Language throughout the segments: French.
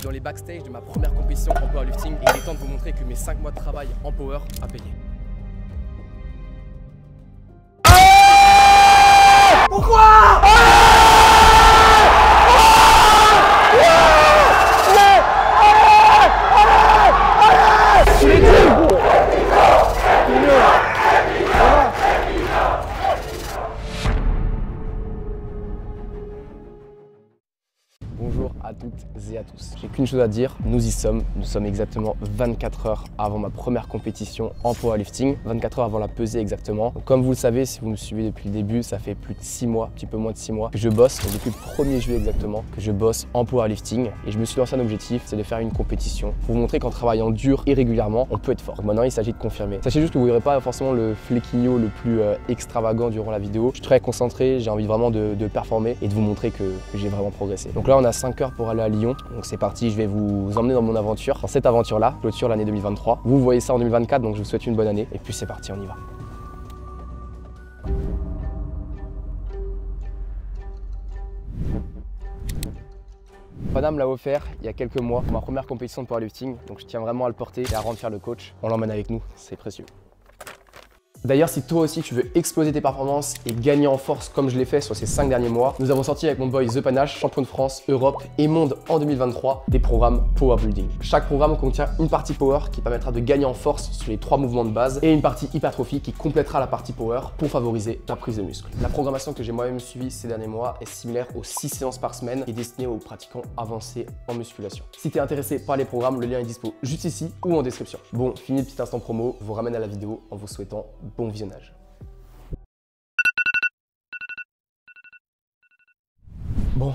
dans les backstage de ma première compétition en powerlifting et il est temps de vous montrer que mes 5 mois de travail en power a payé. Pourquoi? Bonjour à toutes et à tous. J'ai qu'une chose à dire, nous y sommes. Nous sommes exactement 24 heures avant ma première compétition en powerlifting. 24 heures avant la pesée exactement. Donc, comme vous le savez, si vous me suivez depuis le début, ça fait plus de 6 mois, un petit peu moins de 6 mois que je bosse. Donc, depuis le 1er juillet exactement que je bosse en powerlifting. Et je me suis lancé un objectif, c'est de faire une compétition pour vous montrer qu'en travaillant dur et régulièrement, on peut être fort. Donc, maintenant, il s'agit de confirmer. Sachez juste que vous ne verrez pas forcément le flequillo le plus extravagant durant la vidéo. Je suis très concentré, j'ai envie vraiment de performer et de vous montrer que j'ai vraiment progressé. Donc là, on a 5 heures pour aller à Lyon. Donc c'est parti, je vais vous emmener dans mon aventure. Dans cette aventure-là, clôture l'année 2023. Vous voyez ça en 2024, donc je vous souhaite une bonne année. Et puis c'est parti, on y va. Paname l'a offert il y a quelques mois pour ma première compétition de powerlifting. Donc je tiens vraiment à le porter et à rendre fier le coach. On l'emmène avec nous, c'est précieux. D'ailleurs, si toi aussi tu veux exploser tes performances et gagner en force comme je l'ai fait sur ces 5 derniers mois, nous avons sorti avec mon boy The Panache, champion de France, Europe et Monde en 2023, des programmes Power Building. Chaque programme contient une partie Power qui permettra de gagner en force sur les 3 mouvements de base et une partie Hypertrophie qui complétera la partie Power pour favoriser ta prise de muscle. La programmation que j'ai moi-même suivie ces derniers mois est similaire aux 6 séances par semaine et destinée aux pratiquants avancés en musculation. Si tu es intéressé par les programmes, le lien est dispo juste ici ou en description. Bon, fini le petit instant promo, je vous ramène à la vidéo en vous souhaitant bon visionnage. Bon,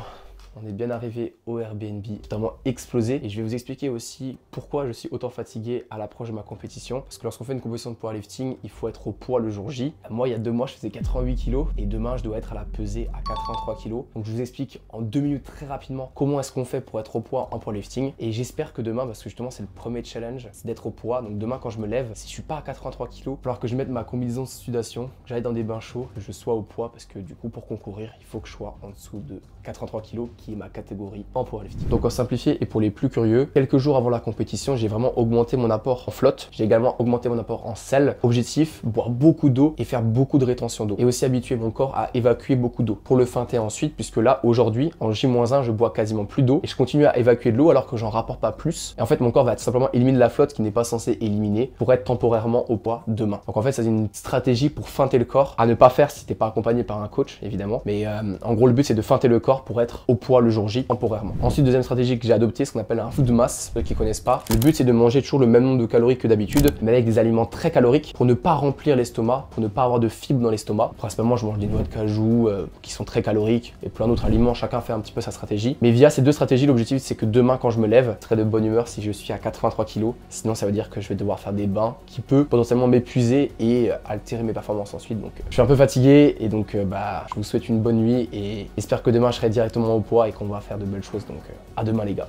on est bien arrivé au Airbnb, totalement explosé et je vais vous expliquer aussi pourquoi je suis autant fatigué à l'approche de ma compétition. Parce que lorsqu'on fait une compétition de powerlifting, il faut être au poids le jour J. Moi, il y a 2 mois, je faisais 88 kg et demain, je dois être à la pesée à 83 kg. Donc, je vous explique en 2 minutes très rapidement comment est-ce qu'on fait pour être au poids en powerlifting. Et j'espère que demain, parce que justement, c'est le premier challenge, c'est d'être au poids. Donc, demain, quand je me lève, si je suis pas à 83 kg, il va falloir que je mette ma combinaison de sudation, que j'aille dans des bains chauds, que je sois au poids parce que du coup, pour concourir, il faut que je sois en dessous de 83 kg qui est ma catégorie en powerlifting. Donc en simplifié et pour les plus curieux, quelques jours avant la compétition, j'ai vraiment augmenté mon apport en flotte. J'ai également augmenté mon apport en sel. Objectif, boire beaucoup d'eau et faire beaucoup de rétention d'eau. Et aussi habituer mon corps à évacuer beaucoup d'eau. Pour le feinter ensuite, puisque là, aujourd'hui, en J-1, je bois quasiment plus d'eau et je continue à évacuer de l'eau alors que j'en rapporte pas plus. Et en fait, mon corps va tout simplement éliminer la flotte qui n'est pas censé éliminer pour être temporairement au poids demain. Donc en fait, c'est une stratégie pour feinter le corps à ne pas faire si t'es pas accompagné par un coach, évidemment. Mais en gros, le but, c'est de feinter le corps pour être au poids le jour J temporairement. Ensuite, deuxième stratégie que j'ai adoptée, ce qu'on appelle un food mass, ceux qui connaissent pas. Le but, c'est de manger toujours le même nombre de calories que d'habitude, mais avec des aliments très caloriques pour ne pas remplir l'estomac, pour ne pas avoir de fibres dans l'estomac. Principalement, je mange des noix de cajou qui sont très caloriques et plein d'autres aliments. Chacun fait un petit peu sa stratégie. Mais via ces 2 stratégies, l'objectif, c'est que demain, quand je me lève, je serai de bonne humeur si je suis à 83 kg. Sinon, ça veut dire que je vais devoir faire des bains qui peut potentiellement m'épuiser et altérer mes performances ensuite. Donc, je suis un peu fatigué et donc, je vous souhaite une bonne nuit et j'espère que demain, je serai directement au poids et qu'on va faire de belles choses. Donc, à demain les gars.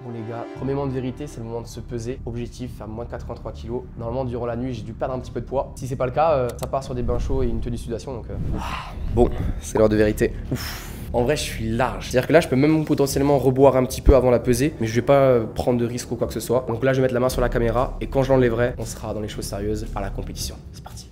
Bon les gars, premier moment de vérité, c'est le moment de se peser. Objectif, faire moins de 83 kg. Normalement, durant la nuit, j'ai dû perdre un petit peu de poids. Si c'est pas le cas, ça part sur des bains chauds et une tenue de sudation. Donc, Bon, c'est l'heure de vérité. Ouf. En vrai, je suis large. C'est-à-dire que là, je peux même potentiellement reboire un petit peu avant la pesée, mais je vais pas prendre de risque ou quoi que ce soit. Donc là, je vais mettre la main sur la caméra et quand je l'enlèverai, on sera dans les choses sérieuses à la compétition. C'est parti.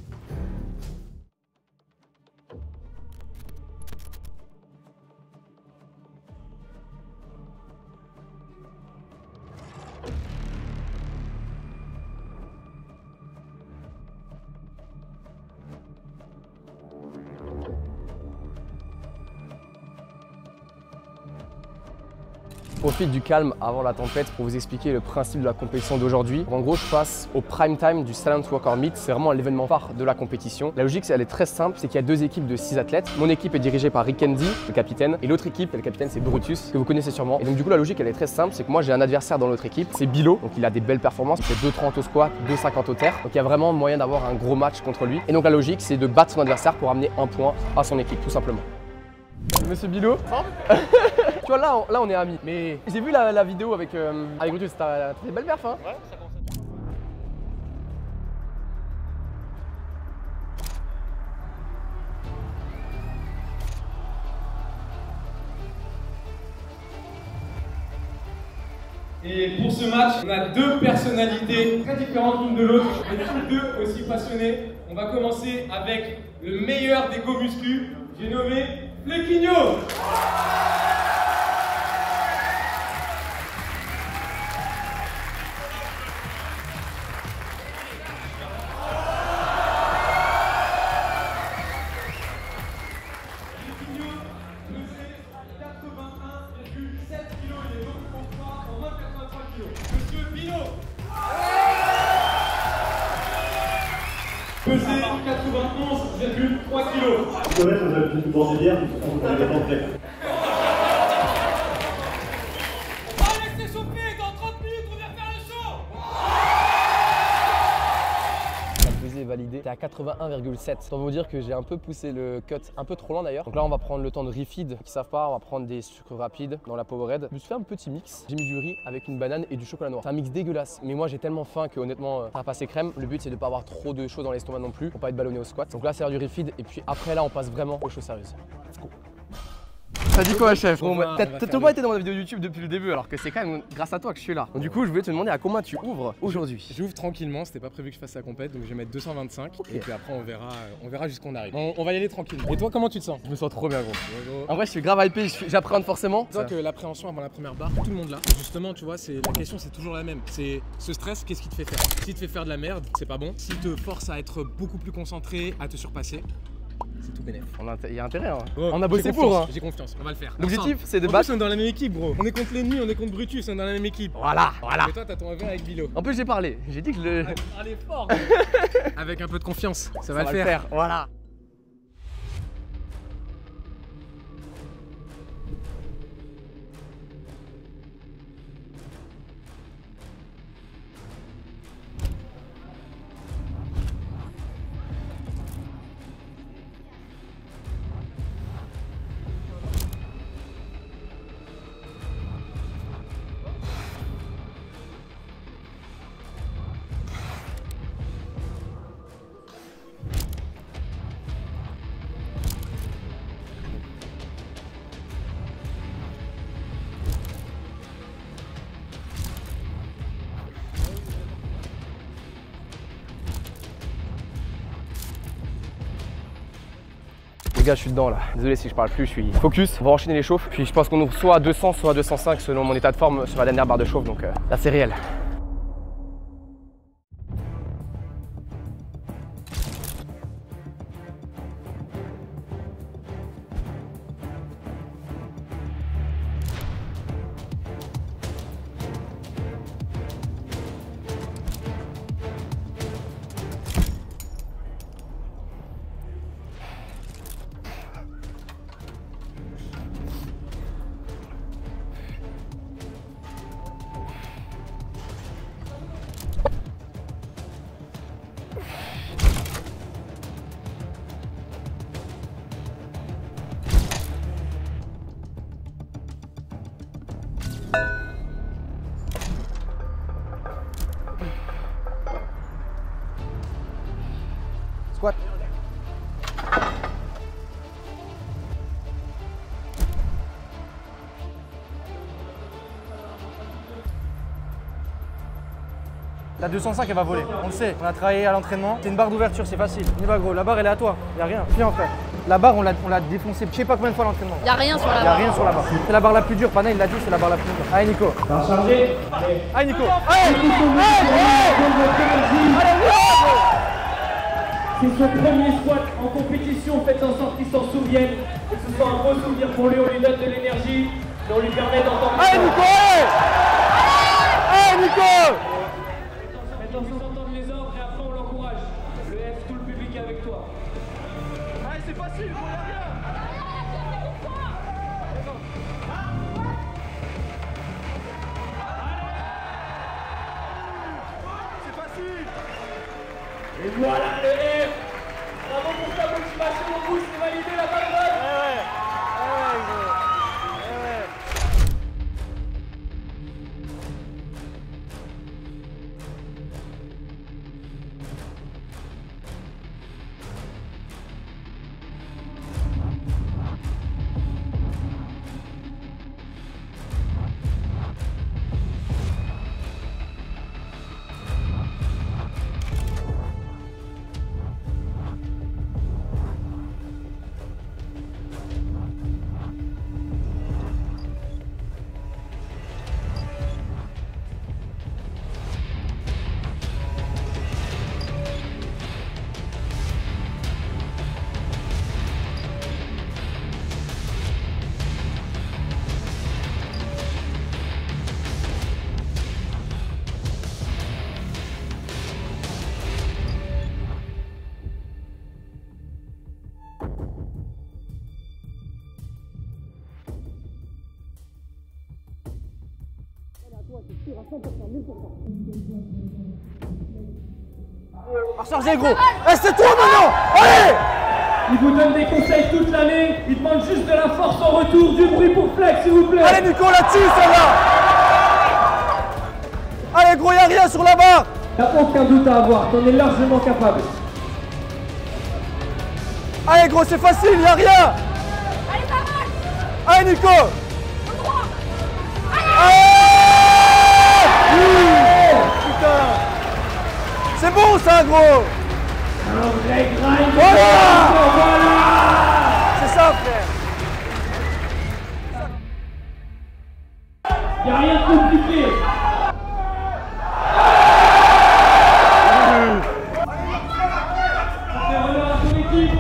Je profite du calme avant la tempête pour vous expliquer le principe de la compétition d'aujourd'hui. En gros, je passe au prime time du Silent Workout Meet. C'est vraiment l'événement phare de la compétition. La logique, elle est très simple, c'est qu'il y a 2 équipes de 6 athlètes. Mon équipe est dirigée par Rick Andy, le capitaine, et l'autre équipe, le capitaine, c'est Brutus, que vous connaissez sûrement. Et donc du coup, la logique, elle est très simple, c'est que moi, j'ai un adversaire dans l'autre équipe, c'est Bilo. Donc il a des belles performances, il fait 2,30 au squat, 2,50 au terre. Donc il y a vraiment moyen d'avoir un gros match contre lui. Et donc la logique, c'est de battre son adversaire pour amener un point à son équipe, tout simplement. Monsieur Bilo, tu vois là on est amis, mais j'ai vu la vidéo avec Brutus, t'as des belles perfs hein. Ouais, ça commence. Et pour ce match, on a deux personnalités très différentes l'une de l'autre, mais toutes deux aussi passionnées. On va commencer avec le meilleur des go muscu, j'ai nommé Flequinho. Pesé 91,3 kg. Je connais, vous avez plus de bord de bière, vous avez pas de plaie. On va laisser chauffer, dans 30 minutes on vient faire le show. La pesée est validée, t'es à 81,7. Ça veut vous dire que j'ai un peu poussé le cut un peu trop loin d'ailleurs. Donc là on va prendre le temps de refeed. Qui savent pas, on va prendre des sucres rapides dans la Powerade. Je me suis fait un petit mix. J'ai mis du riz avec une banane et du chocolat noir. C'est un mix dégueulasse. Mais moi j'ai tellement faim que honnêtement ça va passer crème. Le but c'est de pas avoir trop de choses dans l'estomac non plus pour pas être ballonné au squat. Donc là c'est du refeed et puis après là on passe vraiment aux choses sérieuses. Let's go. T'as dit quoi, chef? Bon, t'as pas été dans ma vidéo YouTube depuis le début, alors que c'est quand même grâce à toi que je suis là. Donc, du coup, je voulais te demander à combien tu ouvres aujourd'hui. J'ouvre tranquillement, c'était pas prévu que je fasse la compète, donc je vais mettre 225. Okay. Et puis après, on verra jusqu'où on arrive. On va y aller tranquille. Et toi, comment tu te sens? Je me sens trop bien, gros. En vrai, je suis grave hypé, j'appréhende forcément. Tu vois que l'appréhension avant la première barre, tout le monde là. Justement, tu vois, la question, c'est toujours la même. C'est ce stress, qu'est-ce qui te fait faire? S'il te fait faire de la merde, c'est pas bon. S'il te force à être beaucoup plus concentré, à te surpasser, c'est tout bénéf. Il y a intérêt, hein. Oh, on a bossé pour, hein. J'ai confiance, on va le faire. L'objectif, c'est de battre. battre. On est dans la même équipe, gros. On est contre l'ennemi, on est contre Brutus, on est dans la même équipe. Voilà. Et toi, t'as ton avion avec Bilo. En plus, j'ai parlé. J'ai dit que je le. Allez, fort. Avec un peu de confiance, ça va le faire. Voilà. Les gars, je suis dedans là. Désolé si je parle plus, je suis focus. On va enchaîner les chauffes. Puis je pense qu'on ouvre soit à 200, soit à 205 selon mon état de forme sur la dernière barre de chauffe. Donc là, c'est réel. Squat. La 205 elle va voler, on le sait, on a travaillé à l'entraînement, c'est une barre d'ouverture, c'est facile. On y va gros, la barre elle est à toi, y'a rien, viens frère. La barre on l'a défoncée, je sais pas combien de fois à l'entraînement. Y'a rien sur la barre. Y'a rien sur la barre. C'est la barre la plus dure, Pana il l'a dit, c'est la barre la plus dure. Allez Nico. Chargé. Allez Nico. C'est son premier squat en compétition, faites en sorte qu'il s'en souvienne, que ce soit un beau souvenir pour lui, on lui donne de l'énergie, et on lui permet d'entendre. Allez Nico. Allez Nico. Faites en sorte d'entendre les ordres et après on l'encourage. Le F, tout le public est avec toi. Allez c'est facile, il y a rien. C'est facile. Et voilà le F. Bravo pour ta motivation, au bout, c'est validé la balle. À charger, gros. Eh, c'est toi maintenant. Allez. Il vous donne des conseils toute l'année. Il demande juste de la force en retour. Du bruit pour Flex, s'il vous plaît. Allez, Nico, la tue, celle-là. Allez, gros, y'a rien sur la barre. T'as aucun doute à avoir. T'en es largement capable. Allez, gros, c'est facile, y'a rien. Allez, ça marche. Allez, Nico. Au droit. Allez. Putain. C'est bon, ça, gros. Un vrai grind. Voilà. C'est ça, frère. Y'a rien de compliqué. Ça fait honneur à ton équipe.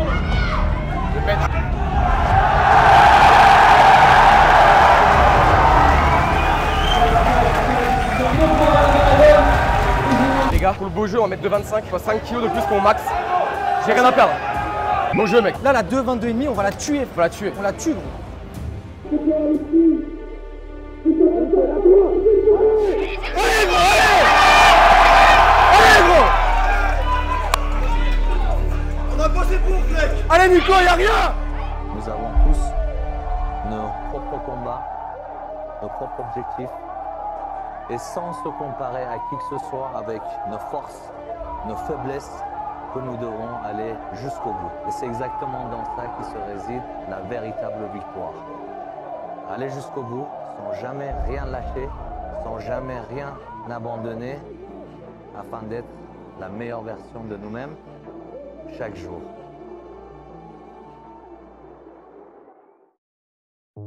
Les gars, pour le beau jeu, on va mettre 2,25, soit 5 kg de plus que mon max. J'ai rien à perdre. Bon jeu, mec. Là, la 2,22,5, on va la tuer. Faut la tuer. On la tue, gros. Allez, gros, allez. Allez, gros. On a bossé pour, mec. Allez, Nico, y'a rien. Nous avons tous nos propres combats, nos propres objectifs. Et sans se comparer à qui que ce soit, avec nos forces, nos faiblesses, que nous devrons aller jusqu'au bout. Et c'est exactement dans ça qui se réside la véritable victoire. Aller jusqu'au bout, sans jamais rien lâcher, sans jamais rien abandonner, afin d'être la meilleure version de nous-mêmes chaque jour.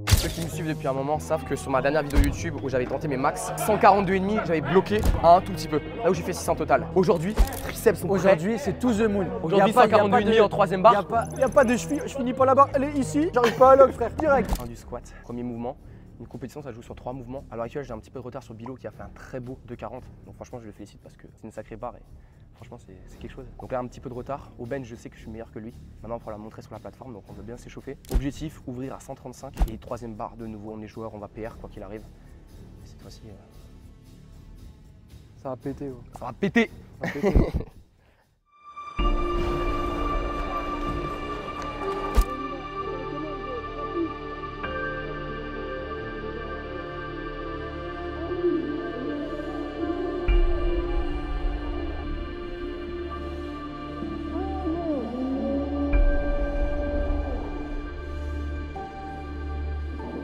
Ceux qui me suivent depuis un moment savent que sur ma dernière vidéo YouTube où j'avais tenté mes max 142,5, j'avais bloqué un tout petit peu. Là où j'ai fait 600 total. Aujourd'hui, triceps sont prêts. Aujourd'hui, c'est tout the moon. Aujourd'hui, 142,5 en troisième barre. Y a pas de cheville, je finis pas la barre, elle est ici. J'arrive pas à lock, frère, direct. Un du squat, premier mouvement. Une compétition, ça joue sur 3 mouvements. À l'heure actuelle, j'ai un petit peu de retard sur Bilo qui a fait un très beau 2,40. Donc franchement, je le félicite parce que c'est une sacrée barre et franchement, c'est quelque chose. Donc là, un petit peu de retard. Au bench, je sais que je suis meilleur que lui. Maintenant, il faut la montrer sur la plateforme, donc on veut bien s'échauffer. Objectif, ouvrir à 135. Et troisième barre, de nouveau, on est joueur, on va PR quoi qu'il arrive. Et cette fois-ci, Ça va péter, gros. ça va péter. Ça va péter.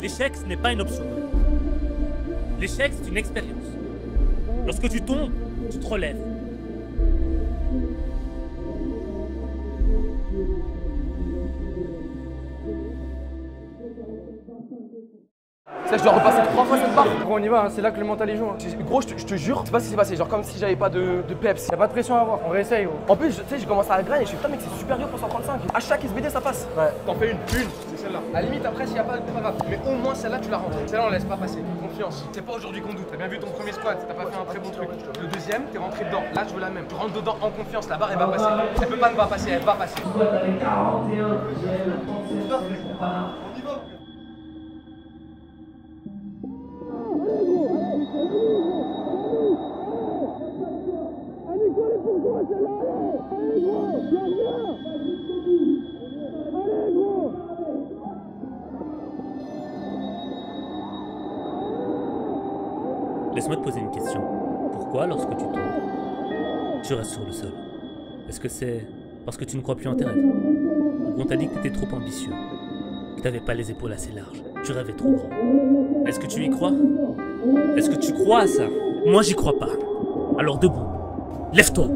L'échec, ce n'est pas une option. L'échec, c'est une expérience. Lorsque tu tombes, tu te relèves. Ça, je dois repasser 3 fois cette barre. Gros, on y va, hein. C'est là que le mental y joue. Hein. Gros, je te jure, c'est pas ce qui s'est passé. Genre comme si j'avais pas de peps. Y a pas de pression à avoir, on réessaye, gros. En plus, tu sais, j'ai commencé à grind et je suis putain, mec, c'est super dur pour 135. À chaque SBD, ça passe. Ouais. T'en fais une, c'est celle-là. À la limite, après, s'il y a pas, c'est pas grave. Mais au moins, celle-là, tu la rentres. Celle-là, on la laisse pas passer. Confiance. C'est pas aujourd'hui qu'on doute. T'as bien vu ton premier squat, t'as pas fait un très bon truc. Le deuxième, t'es rentré dedans. Là, je veux la même. Tu rentres dedans en confiance. La barre, elle va passer. Elle peut pas ne pas passer, elle va passer. Squat avec 41, deuxième, 37, c'est pas là. Laisse-moi te poser une question. Pourquoi, lorsque tu tombes, tu restes sur le sol? Est-ce que c'est parce que tu ne crois plus en tes rêves? Ou qu'on t'a dit que tu étais trop ambitieux? Que tu n'avais pas les épaules assez larges? Tu rêvais trop grand? Est-ce que tu y crois? Est-ce que tu crois à ça? Moi, j'y crois pas. Alors debout. Lève-toi.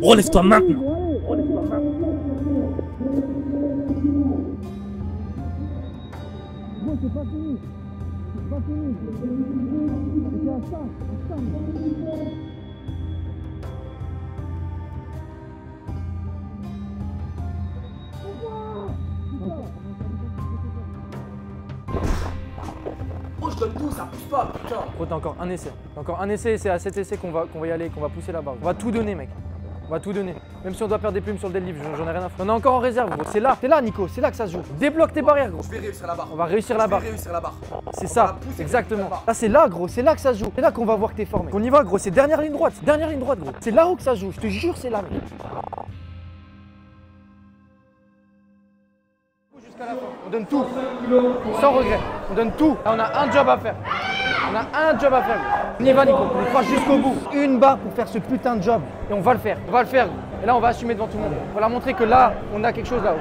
Relève-toi maintenant. Relève-toi maintenant. C'est pas fini. C'est pas fini. C'est à ça. Oh, je donne tout, ça pousse pas, putain. Gros, t'as encore un essai. T'as encore un essai et c'est à cet essai qu'on va y aller, qu'on va pousser la barre. On va tout donner, mec. On va tout donner. Même si on doit perdre des plumes sur le deadlift, j'en ai rien à foutre. On est encore en réserve, gros. C'est là, Nico, c'est là que ça se joue. Débloque tes barrières, gros. Je vais réussir la barre. On va réussir la barre. C'est ça, exactement. Là, c'est là, gros, c'est là que ça se joue. C'est là qu'on va voir que t'es formé. On y va, gros, c'est dernière ligne droite, gros. C'est là où que ça se joue, je te jure, c'est là. Jusqu'à la fin. On donne tout, sans regret. On donne tout. Là, on a un job à faire. On y va, Nico. On croit jusqu'au bout. Une barre pour faire ce putain de job. Et on va le faire. Et là, on va assumer devant tout le monde. On va leur montrer que là, on a quelque chose là-haut.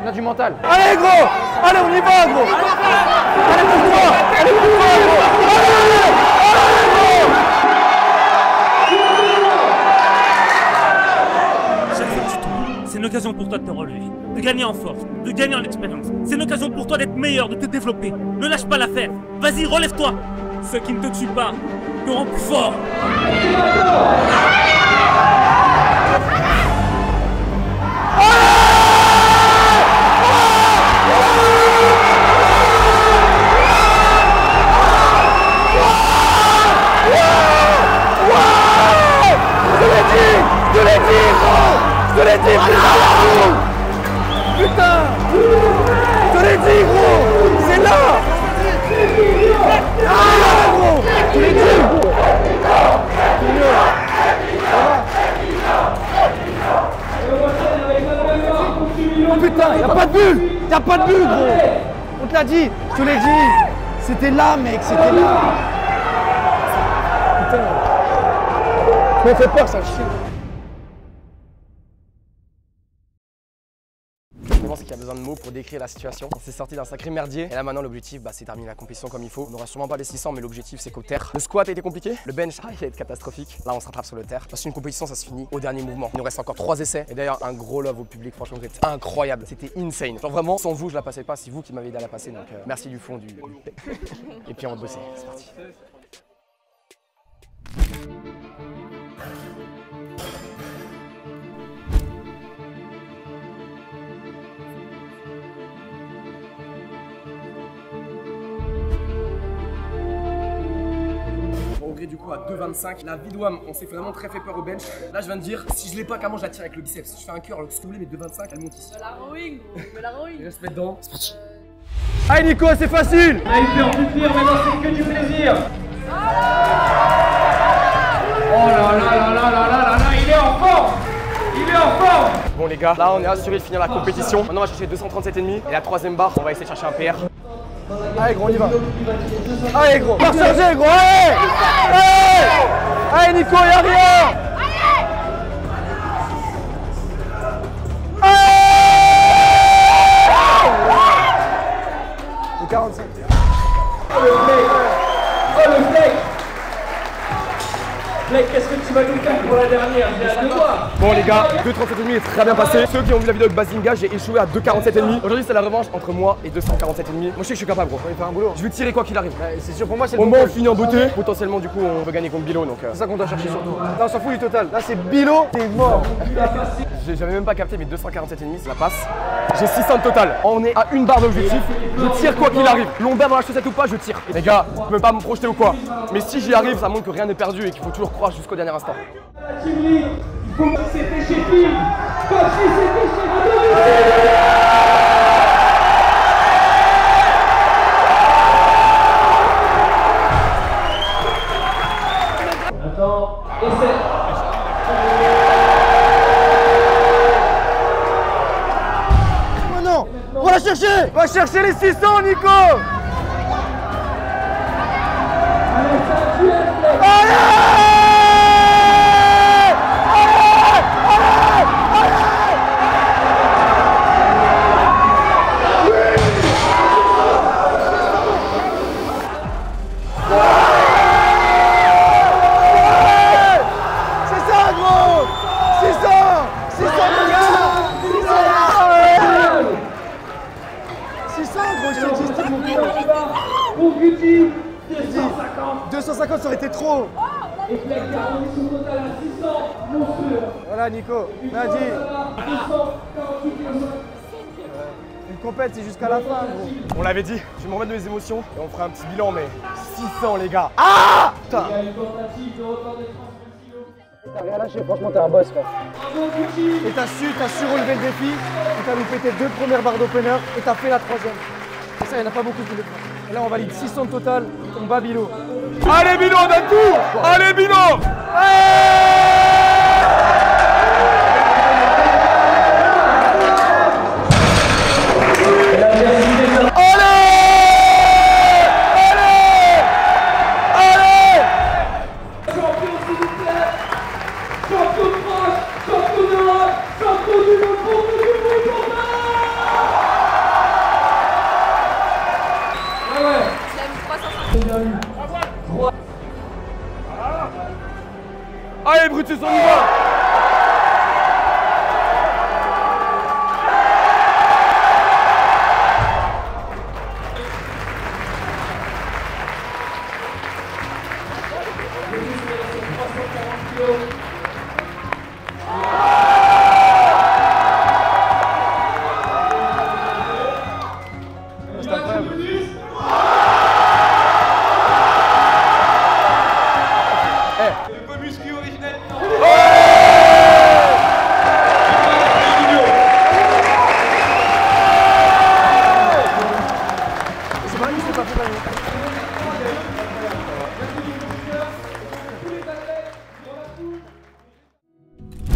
On a du mental. Allez, gros! Allez, on y va, gros! Allez, pousse-toi! Allez, gros! Chaque fois que tu tombes, c'est une occasion pour toi de te relever, de gagner en force, de gagner en expérience. C'est une occasion pour toi d'être meilleur, de te développer. Ne lâche pas l'affaire. Vas-y, relève-toi. Ce qui ne te tue pas te rend plus fort. Je l'ai dit, putain! Je l'ai dit, gros! C'est là! Ah, gros! Je l'ai dit, gros! Putain, y'a pas de bulle! Y'a pas de bulle, gros! On te l'a dit! Je te l'ai dit! C'était là, mec, c'était là! Putain! Ça me fait peur, ça, chien! C'est qu'il y a besoin de mots pour décrire la situation. On s'est sorti d'un sacré merdier. Et là maintenant l'objectif c'est terminer la compétition comme il faut. On n'aura sûrement pas les 600 mais l'objectif c'est qu'au terre. Le squat a été compliqué. Le bench il va être catastrophique. Là on se rattrape sur le terre. Parce qu'une compétition ça se finit au dernier mouvement. Il nous reste encore 3 essais. Et d'ailleurs un gros love au public. Franchement vous êtes incroyable. C'était insane. Genre vraiment sans vous je la passais pas. C'est vous qui m'avez aidé à la passer. Donc merci du fond du... Et puis on va bosser. C'est parti. Du coup à 2,25. La vidouam, on s'est vraiment très fait peur au bench. Là je viens de dire, si je l'ai pas, comment je la tire avec le biceps? Si je fais un curl, ce que vous voulez, mais 2,25, elle monte ici. De la rowing, de la rowing. Je se mettre dedans, c'est parti. Allez Nico, c'est facile! Allez, faire du plaisir, maintenant c'est que du plaisir. Oh là là là là là là là là, il est en forme. Bon les gars, là on est assuré de finir la compétition. Maintenant on va chercher 237,5. Et la troisième barre, on va essayer de chercher un PR. Allez gros, on y va. Allez gros, pas charger gros, allez! Allez Nico, y'a rien! Le 45. Oh le flex. Blake, qu'est-ce que tu vas nous faire pour la dernière? J'ai hâte de voir. Bon les gars, 2,37,5 est très bien passé. Ceux qui ont vu la vidéo avec Bazinga, j'ai échoué à 2,47,5. Aujourd'hui c'est la revanche entre moi et 247,5. Moi je sais que je suis capable gros. On va faire un boulot. Je vais tirer quoi qu'il arrive. C'est sûr pour moi c'est le Au bon moins on call. finit en beauté. Potentiellement du coup on peut gagner contre Bilo donc. C'est ça qu'on doit chercher surtout. Là on s'en fout du total. Là c'est Bilo, t'es mort. J'avais même pas capté mais 247,5 ça la passe. J'ai 600 de total. On est à une barre d'objectif. Je tire quoi qu'il arrive. Lombaire dans la chaussette ou pas, je tire. Les gars, vous pouvez pas me projeter ou quoi. Mais si j'y arrive, ça montre que rien n'est perdu et qu'il faut toujours croire jusqu'au dernier instant. Il faut que c'était chez Phil. Comme si c'était chez Attends, essaie. Oh non, on va la chercher. On va chercher les 600 Nico. Pour Guti, 250. 250 ça aurait été trop. Et puis la garantie sur total à 600, monstrueux. Voilà Nico, lundi. 248 kg. Une compète c'est jusqu'à la fin gros. On l'avait dit, je vais me remettre de mes émotions et on fera un petit bilan mais 600 les gars. Ah putain. Il y a une tentative de record des 30 kilos. T'as rien lâché, franchement t'es un boss frère. Et t'as su relever le défi, et t'as loupé tes 2 premières barres d'opener et t'as fait la 3e. Et ça, il n'y en a pas beaucoup qui le font. Et là on valide 600 total, on bat Bilo. Allez Bilo, on a tout. Allez Bilo. Allez Brutus, on y va.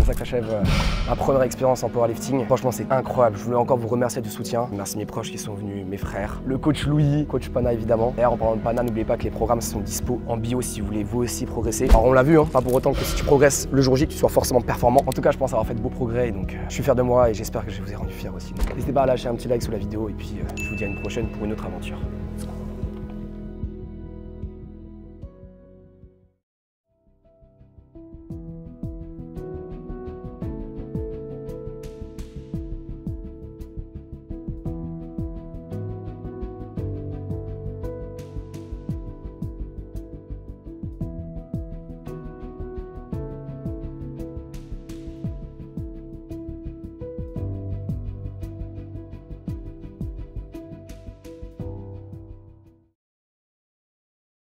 Ça qu'achève ma première expérience en powerlifting. Franchement c'est incroyable, je voulais encore vous remercier du soutien. Merci mes proches qui sont venus, mes frères, le coach Louis, coach Pana évidemment. D'ailleurs en parlant de Pana, n'oubliez pas que les programmes sont dispo en bio si vous voulez vous aussi progresser. Alors on l'a vu, hein, pas pour autant que si tu progresses le jour J, que tu sois forcément performant. En tout cas je pense avoir fait de beaux progrès et donc je suis fier de moi et j'espère que je vous ai rendu fier aussi. N'hésitez pas à lâcher un petit like sous la vidéo et puis je vous dis à une prochaine pour une autre aventure.